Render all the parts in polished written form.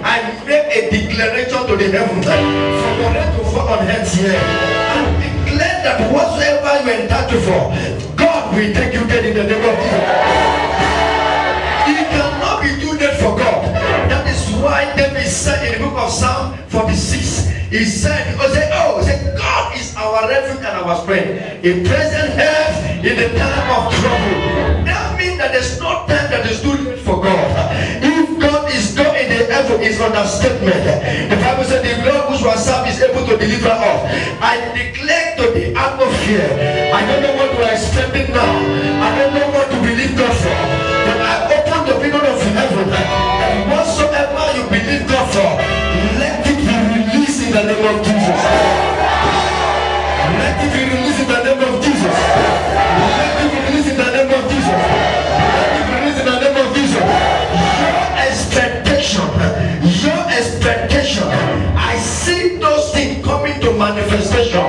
I make a declaration to the heaven for your rain to fall on heads here. And declare that whatsoever you entitled for, God will take you there in the name of Jesus. It cannot be too late for God. That is why David said in the book of Psalm 46, he said, God is our refuge and our strength, a present help in the time of trouble. That means that there's no time that is too late for God. If God is God in the heaven, is understatement. The Bible said the Lord who shall serve is able to deliver us. I declare to the atmosphere, I don't know what you are expecting now. I don't know what to believe God for. But I open the window of heaven, and whatsoever you believe God for, let it be released in the name of Jesus. Let it be released in the name of Jesus. Let it be released in the name of Jesus. Let it be released in the name of Jesus. Your expectation, I see those things coming to manifestation.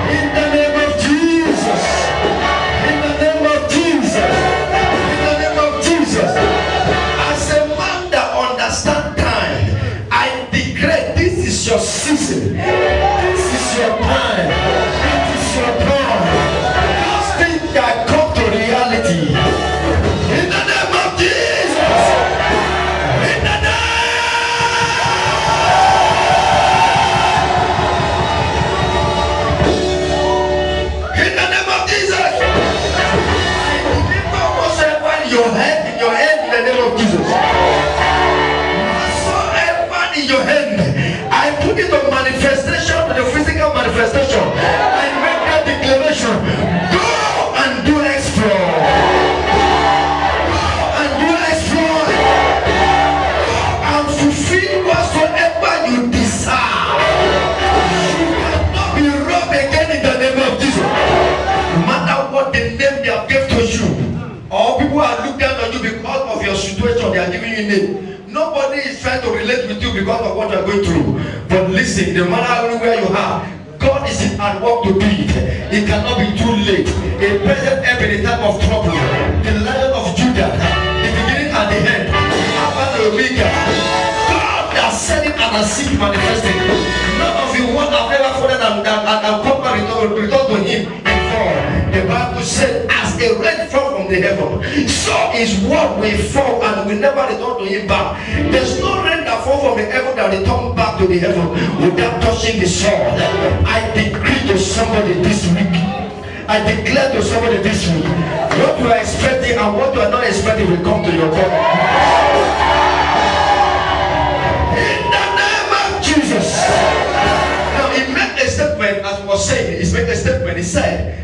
In the name of Jesus. In the name of Jesus. In the name of Jesus. As a man that understands time, I declare this is your season. This is your time. It is your time. Those things that come to reality. In the name of Jesus. In the name. In the name of Jesus. I deliver whatsoever in your hand, in the name of Jesus. Whatsoever in your hand, I put it on manifestation, the physical manifestation. I make that declaration. Go and do exploit. Go and do exploit. Go and fulfill whatsoever you desire. You cannot be robbed again in the name of Jesus. No matter what the name they have given to you, or people are looking down on you because of your situation, they are giving you a name. Nobody is trying to relate with you because of what you are going through. But listen, no matter where you are, God is at work to do it. It cannot be too late. A present help in the time of trouble. The Lion of Judah, the beginning and the end, Alpha and Omega. God has said it and has seen it manifested. None of you what have ever fallen and come back return to him in fall. The Bible said, as a rain fall from the heaven, so his word will fall and will never return to him back. There's no rain that fall from the heaven that return back to the heaven without touching the soil. I decree to somebody this week, I declare to somebody this week, what you are expecting and what you are not expecting will come to your body. In the name of Jesus. Now he made a statement, as was saying, he made a statement. He said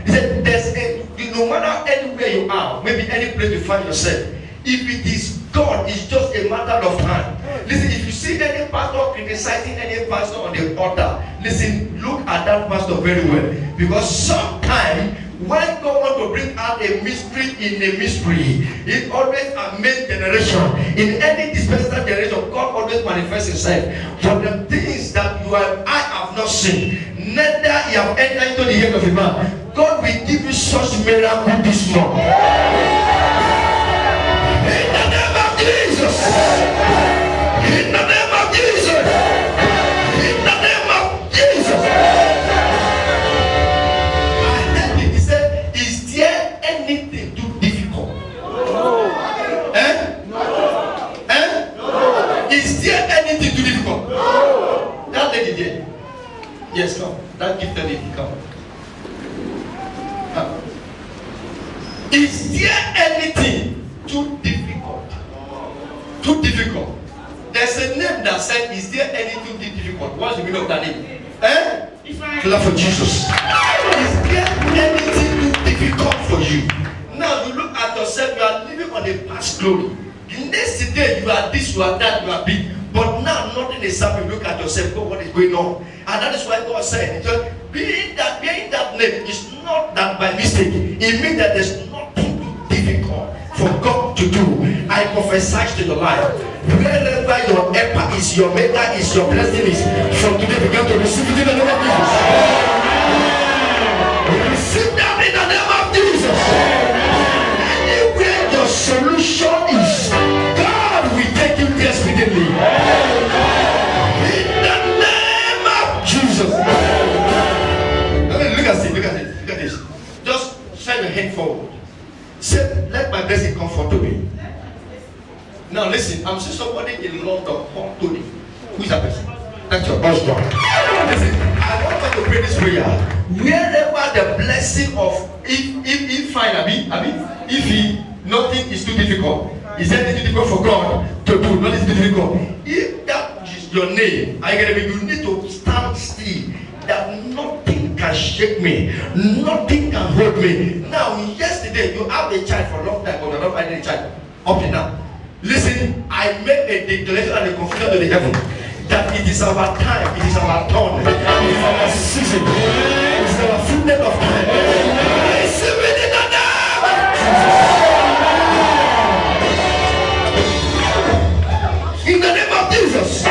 there's a, no matter anywhere you are, maybe any place you find yourself, if it is God, it's just a matter of time. Listen, if you see any pastor criticizing any pastor on the altar, listen, look at that pastor very well. Because sometimes when God wants to bring out a mystery in a mystery, it always a main generation. In any dispensable generation, God always manifests himself. For the things that you and I have not seen, neither you have entered into the head of a man, God will give you such miracle this morning. In the name of Jesus. In the name of Jesus. In the name of Jesus. I heard it. He said, is there anything too difficult? No. No. Is there anything too difficult? No. That lady there. Yes, come. That gifted lady, come. Is there anything too difficult? Too difficult. There's a name that said, is there anything too difficult? What's the meaning of that name? Clap for Jesus. Is there anything too difficult for you? Now you look at yourself, you are living on a past glory. The next day you are this, you are that, you are big. But now nothing is happening. Look at yourself, know what is going on. And that is why God said, being that name is not that by mistake. It means that there's nothing difficult for God to do. I prophesy to your life. Wherever your helper is, your maker is, your blessing is, from today begin to receive it in the name of Jesus. Receive that in the name of Jesus. Anywhere your solution is, God will take you there. your hand forward. Say, let my blessing come forth to me. Now listen, I'm seeing somebody in London called Tony. Who is that person? That's your husband. Listen, I want us to pray this prayer. Wherever the blessing of if nothing is too difficult, is anything too difficult for God to do? Nothing is difficult. If that is your name, you need to stand still. That nothing can shake me, nothing can hold me. Now, yesterday you have a child for a long time, but you're not finding a child up to now. Listen, I make a declaration and a confession to the devil that it is our time, it is our turn, it is our season, it is our fullness of time. Receive it in the name of Jesus. In the name of Jesus.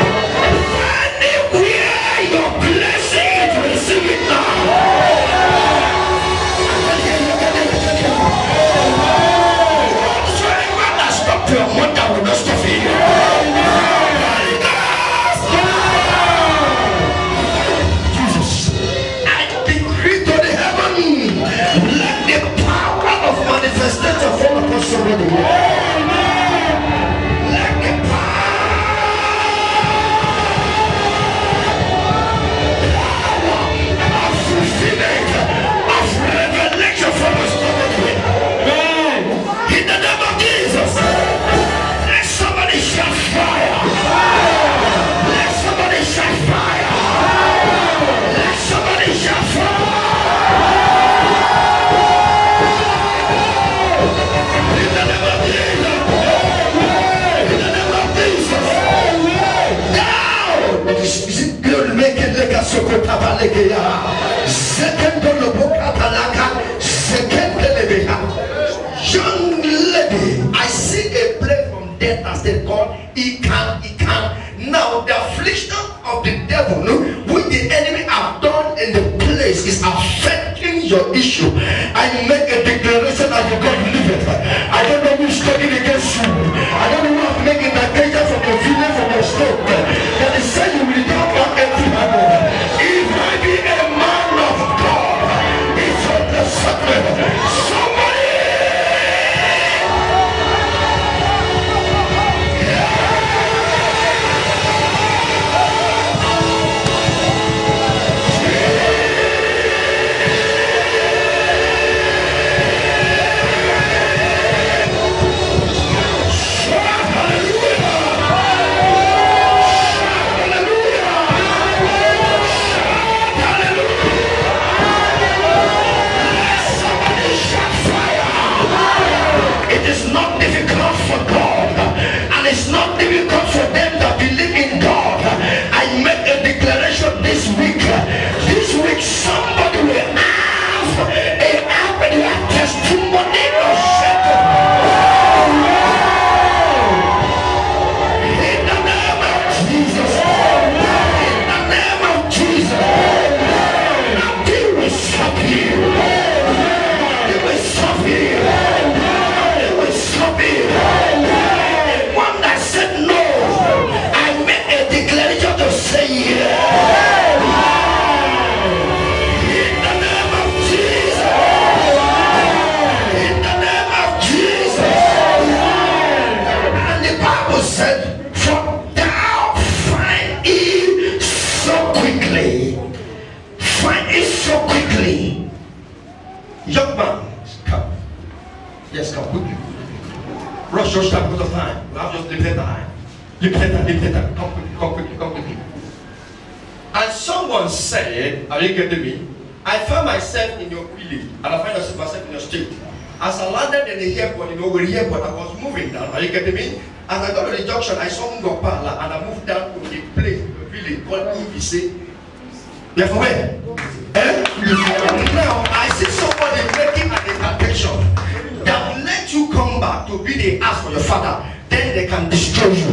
Anywhere your blessing, receive it now. Whatsoever that stopped your mother will not stop you. Manifestation fall upon somebody. Like the power of fulfillment of revelation from the somebody. In the name of Jesus, let somebody shout fire. Let somebody shout fire. Let somebody shout fire. Young lady, I see a play from death as they call he can. Now the affliction of the devil, which the enemy have done in the place, is affecting your issue. I make a declaration as you God liveth. I don't know who's talking against you. I don't know who is making that danger from your feeling, from your stroke. That is saying you will not want empty handed. If I be a man of God, it's on the subject. Somebody. It's not difficult for them that believe in God. I make a declaration this week. This week somebody will have a testimony of in the name of Jesus. In the name of Jesus. Nothing will stop you. It will stop you. It will stop you. Said no, I made a declaration to say yeah. In the name of Jesus. In the name of Jesus. And the Bible said, for thou find it so quickly. Find it so quickly. Young man, come. Yes, come quickly. Rush your time because of time. We have just limited time. Limited time. Come quickly. And someone said, are you getting me? I found myself in your village and I find myself in your state. As I landed in the airport, where the airport, I was moving down. Are you getting me? As I got to the junction, I saw Ngopala and I moved down to the place, the village called EBC. You're from where? Now I see somebody making an incantation that will let you come back to be the ass for your father, then they can destroy you.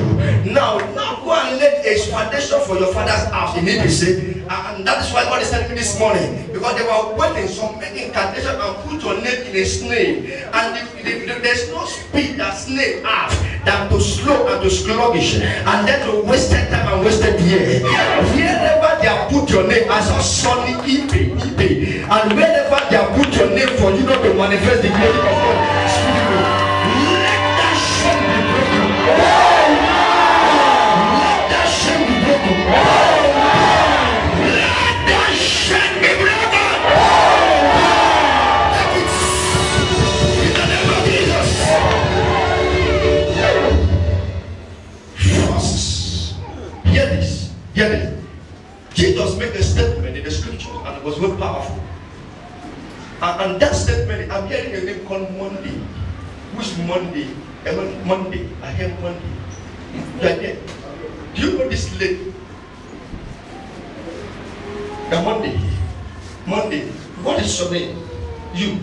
Now go and lay a foundation for your father's house in EBC, and that is why God is telling me this morning, because they were waiting, some making incantation and put your name in a snake, and there's no speed that snake has than to slow and to sluggish, and then to wasted time and wasted year. Wherever they have put your name, I saw Sonny Ibe. And whenever they have put your name for you not to manifest the glory of God, let that shame be broken. Let that shame be broken. Let that shame be broken. In the name of Jesus. First, hear this. Jesus made a statement in the scripture and it was very powerful. And that statement, I'm hearing a name called Monday. Which Monday? Monday. I hear Monday. You are there. Do you know this lady? The Monday. What is your name? You.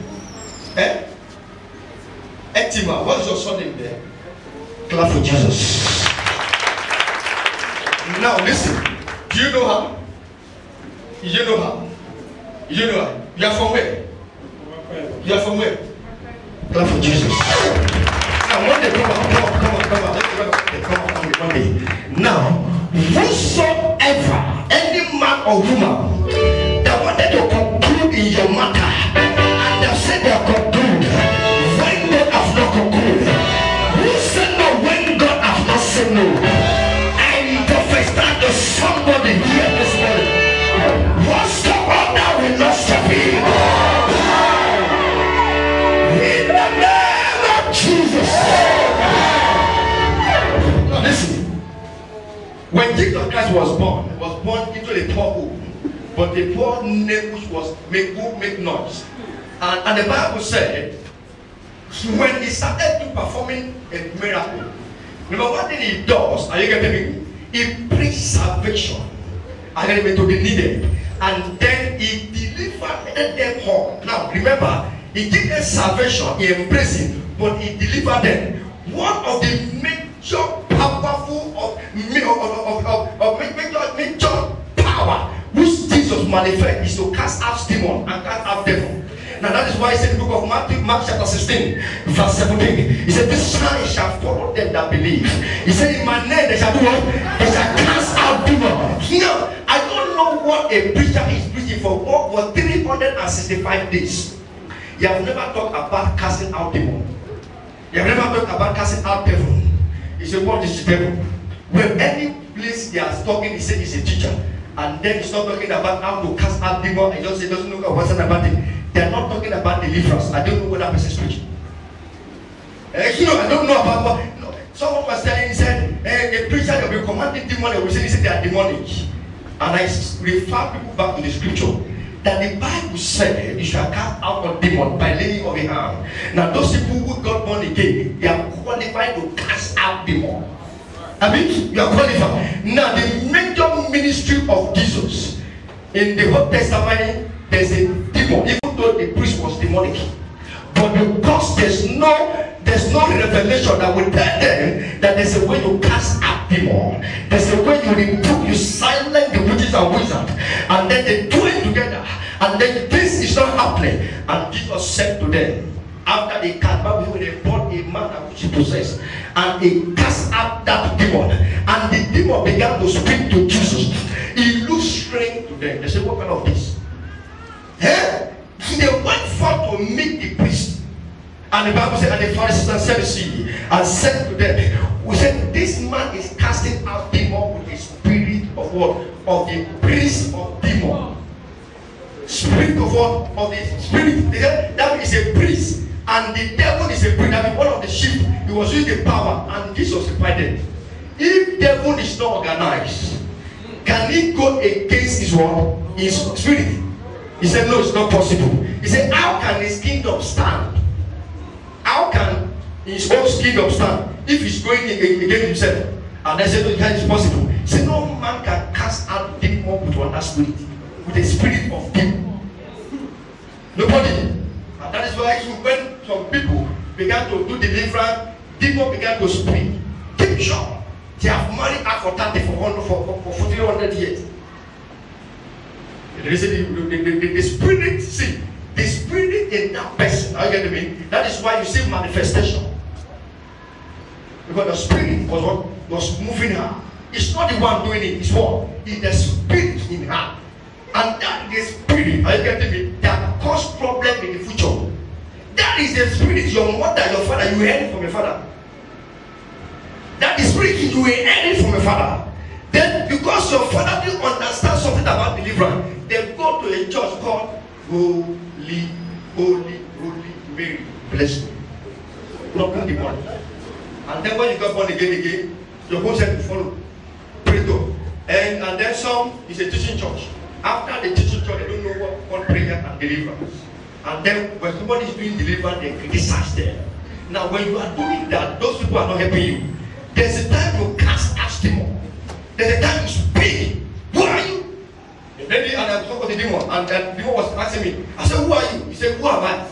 Etima. What is your surname there? Clap for Jesus. Now listen. Do you know her? You know her. You know her. You are from where? You are from where? Clap for Jesus. Now one day, come on. Now, whosoever, any man or woman that wanted to conclude in your matter, and they said they are conclude, when God has not concluded, who said no when God has not said no? I prophesy to somebody here this morning. What's the order will not stop in? In the name of Jesus. Now listen. When Jesus Christ was born into a poor home, but the poor name which was make noise. And the Bible said, when he started to performing a miracle, number one thing he does, are you getting me? He preached salvation. And then to the needed. And then he delivered them all. Now remember, he gave them salvation, he embraced it, but he delivered them. One of the major powerful major power which Jesus manifests is to cast out demon and cast out devil. Now that is why he said in the book of Matthew, Mark chapter 16, verse 17, he said, this sign shall follow them that believe. He said, in my name they shall do what? They shall cast out demon. Now, I don't know what a preacher is preaching for over 365 days. You have never talked about casting out demon. You have never talked about casting out devil. He said, what is the devil? When any place they are talking, he said he's a teacher. And then he's not talking about how to cast out demon. He just doesn't know what's about it. They are not talking about deliverance. I don't know what that person is preaching. I don't know about what. No. Someone was telling, he said, a preacher will be commanding demon, and we say they are demonic. And I refer people back to the scripture that the Bible said you shall cast out a demon by laying of a hand. Now those people who got born again, they are qualified to cast out demon. I mean, you are qualified. Now the major ministry of Jesus in the Old Testament, there's a demon, even though the priest was demonic. But because there's no revelation that will tell them that there's a way to cast out demon, there's a way you rebuke, you silence the witches and wizards, and then they do it together, and then this is not happening. And Jesus said to them, after they cast out, they brought a man that which he possessed, and he cast out that demon, and the demon began to speak to Jesus. He looked strange to them. They said, what kind of this? They went forth to meet the priest, and the Bible said, and the Pharisees and Sadducees, and said to them, we said, this man is casting out demon with the spirit of what? Of the priest of demon. Spirit of what? Of the spirit. They said, that is a priest, and the devil is a priest. That is one of the sheep. He was using the power, and Jesus replied them, if devil is not organized, can he go against his word? His spirit? He said, no, it's not possible. He said, how can his kingdom stand? How can his own kingdom stand if he's going against himself? And I said, no, it's possible. He said, no man can cast out demon with one spirit, with the spirit of demon. Nobody. And that is why when some people began to do deliverance, demon began to speak. Keep sure. They have married her for 400 years. The spirit, see, the spirit in that person, are you getting me? That is why you see manifestation. Because the spirit was moving her. It's not the one doing it. It's what? It's the spirit in her. And that is the spirit, are you getting me? That cause problem in the future. That is the spirit, your mother, your father, you heard it from your father. That is spirit, you heard it from your father. Then, because your father didn't understand something about deliverance, they go to a church called Holy, Holy, Holy Mary. Bless you. Broken the money. And then when you got born again, your whole set to follow. Pray to. And then some is a teaching church. After the teaching church, they don't know what prayer and deliverance. And then when somebody is doing deliverance, they criticize them. Now when you are doing that, those people are not helping you. There's a time you cast out demon. There's a time you speak. Who are you? And then I talked to the demon, and the demon was asking me. I said, who are you? He said, who am I?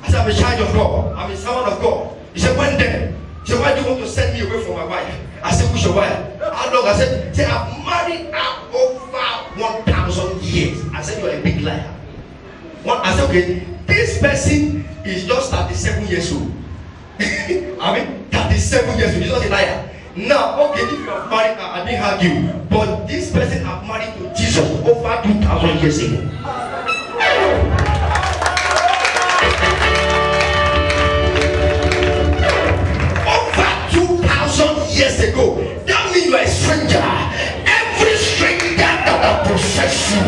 I said, I'm a child of God. I'm a servant of God. He said, when then? He said, why do you want to send me away from my wife? I said, who's your wife? How long? I said, I've married her over 1,000 years. I said, you're a big liar. I said, okay, this person is just 37 years old. I mean, 37 years old. He's not a liar. Now, okay, if you have married her, I didn't argue. But this person have married to Jesus over 2,000 years ago. Over 2,000 years ago. That means you are a stranger. Every stranger that possesses you.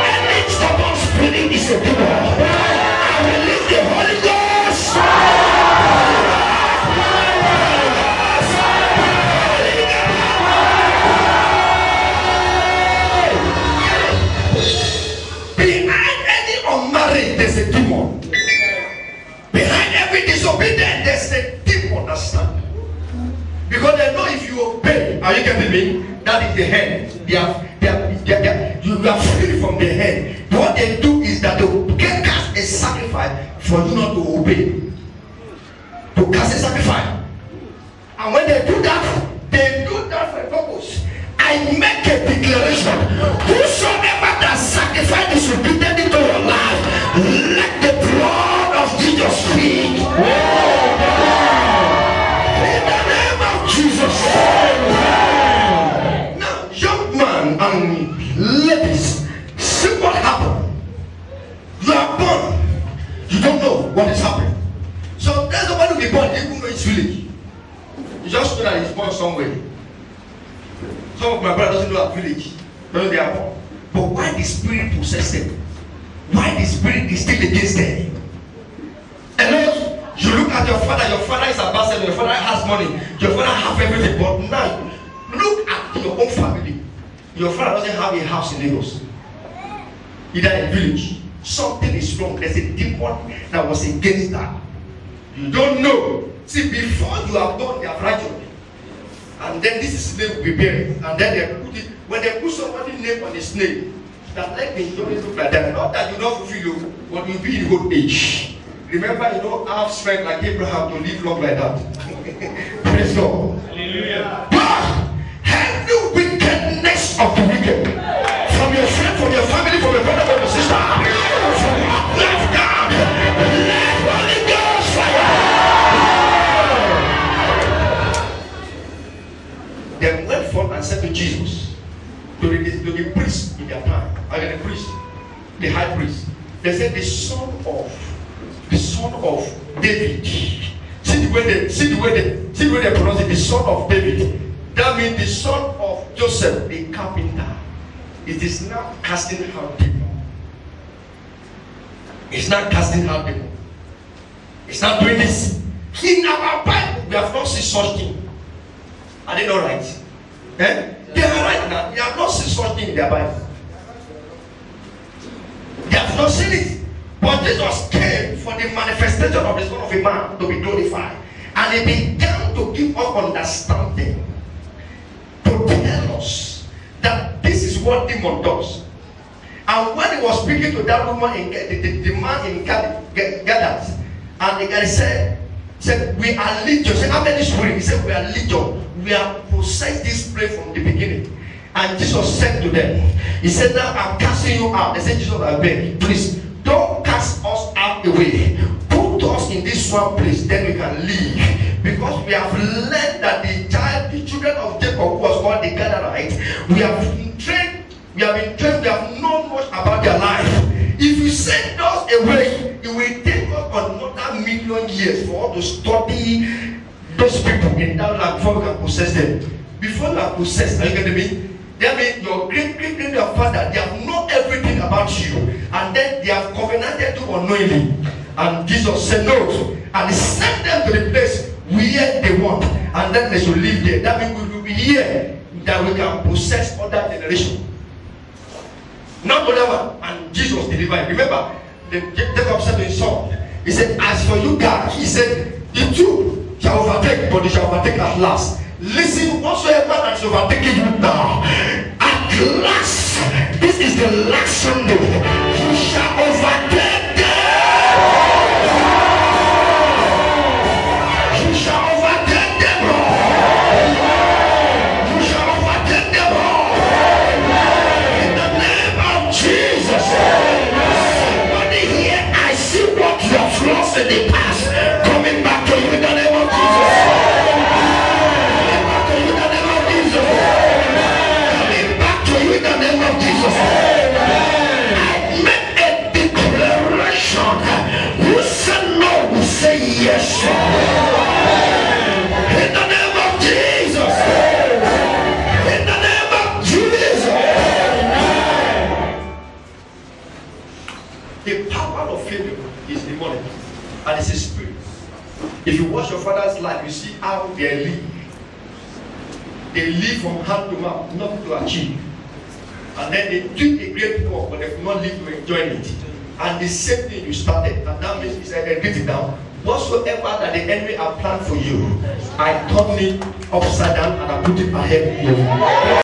Any stubborn spirit is a demon. I release the Holy Ghost. Behind any unmarried, there's a demon. Behind every disobedient, there's a demon that stands. Because they know if you obey, are you getting me? That is the head. You are free from the head. What they do is that they will cast a sacrifice for you not to obey. To cast a sacrifice. And when they do that for a purpose. I make a declaration. Whosoever that sacrifice is repeated into your life, let the blood of Jesus speak. In the name of Jesus. And ladies, see what happened. You are born, you don't know what is happening. So there's nobody who be born, they don't know his village. You just know that he's born somewhere. Some of my brothers doesn't know our village, don't know they are born. But why the spirit possess them? Why the spirit is still against them? And then you look at your father is a bastard, your father has money, your father has everything, but now look at your own family. Your father doesn't have a house in Lagos. He died in a village. Something is wrong. There's a demon that was against that. You don't know. See, before you have done their righteousness, and then this is name will be buried, and then they put it. When they put somebody's name on the snake, that like the don't look like that. Not that you don't fulfill, but you be in old age. Remember, you don't have strength like Abraham to live long like that. Praise God. Hallelujah. Every wickedness of the wicked, from your friend, from your family, from your brother, from your sister, from left down, let Holy Ghost fire. They went forth and said to Jesus, to the priest in their time, the priest, the high priest, they said the son of David. See the way they pronounce it, the son of David. That means the son of Joseph, the carpenter. It is now casting out demon. It's not casting out demon. It's not doing this. In our Bible, we have not seen such thing. Are they not right? Eh? They are right now. They have not seen such thing in their Bible. They have not seen it. But Jesus came for the manifestation of the Son of a Man to be glorified. And he began to give us understanding. To tell us that this is what demon does. And when he was speaking to that woman, the man in Gadat, and the guy said, we are legion. Say, how many spirits? He said, we are legion. We are possessed this place from the beginning. And Jesus said to them, he said, now I'm casting you out. They said, Jesus, I beg, please don't cast us out away. Put us in this one place, then we can leave. Because we have learned that the children of Jacob, who was called the Gadarites, we have been trained, we have known much about their life. If you send us away, it will take us another million years for us to study those people in that land before we can possess them. Before you are possessed, are you getting me? That means your great-great-grandfather, they have known everything about you, and then they have covenanted you unknowingly. And Jesus said no, and he sent them to the place where they want, and then they should live there. That means we will be here that we can possess other generation. Not whatever. And Jesus delivered. Remember, Jacob said to his son, he said, as for you guys, he said, the two shall overtake, but they shall overtake at last. Listen, whatsoever that is overtaking you now, at last, this is the last Sunday, you shall overtake them. You shall overtake them all. You shall overtake them all. In the name of Jesus. Somebody here, I see what you have lost in the past coming back to you in the name of Jesus. Yes. In the name of Jesus. In the name of Jesus. The power of failure is demonic and it's a spirit. If you watch your father's life, you see how they live. They live from hand to mouth, nothing to achieve. And then they do a great work, but they do not live to enjoy it. And the same thing you started, and that means he said, get it down. Whatsoever that the enemy have planned for you, I turn it upside down and I put it ahead of you.